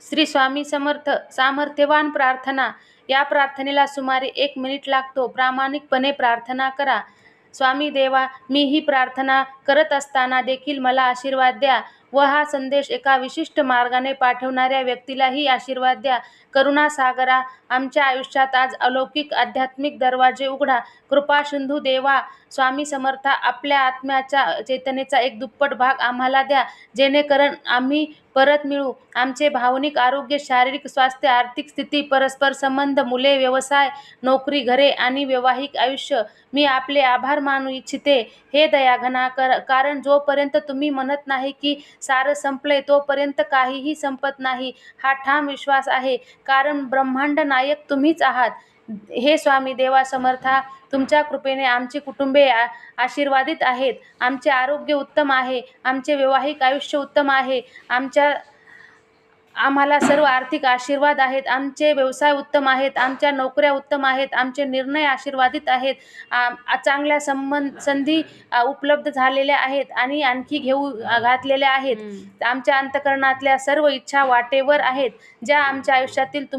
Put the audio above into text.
श्री स्वामी समर्थ. सामर्थ्यवान प्रार्थना. या प्रार्थनेला सुमारे 1 मिनिट लागतो. प्रामाणिकपणे प्रार्थना करा. स्वामी देवा, मी ही प्रार्थना करत असताना देखील मला आशीर्वाद द्या व हा संदेश एका विशिष्ट मार्गाने पाठवणाऱ्या व्यक्तीलाही आशीर्वाद द्या. करुणासागरा, आमच्या आयुष्यात आज अलौकिक आध्यात्मिक दरवाजे उघडा. कृपा सिंधू देवा, स्वामी समर्था, आपल्या आत्म्याच्या चेतनेचा एक दुप्पट भाग आम्हाला द्या, जेणेकरून आम्ही परत मिळू. आमचे भावनिक आरोग्य, शारीरिक स्वास्थ्य, आर्थिक स्थिती, परस्पर संबंध, मुले, व्यवसाय, नोकरी, घरे आणि वैवाहिक आयुष्य. मी आपले आभार मानू इच्छिते, हे दयाघना, कारण जोपर्यंत तुम्ही म्हणत नाही की सारं संपलंय, तोपर्यंत काहीही संपत नाही. हा ठाम विश्वास आहे, कारण ब्रह्मांड नायक तुम्हीच आहात. हे स्वामी देवा समर्था, तुमच्या कृपेने आमची कुटुंबे आशीर्वादित आहेत. आमचे आरोग्य उत्तम आहे. आमचे वैवाहिक आयुष्य उत्तम आहे. आम्हाला सर्व आर्थिक आशीर्वाद आहेत. आमचे व्यवसाय उत्तम आहेत. आमच्या नोकऱ्या उत्तम आहेत. आमचे निर्णय आशीर्वादित आहेत. चांगल्या संधी उपलब्ध झालेल्या आहेत आणि आणखी घेऊ घातलेल्या आहेत. आमच्या अंतःकरणातल्या सर्व इच्छा वाटेवर आहेत, ज्या आमच्या आयुष्यातील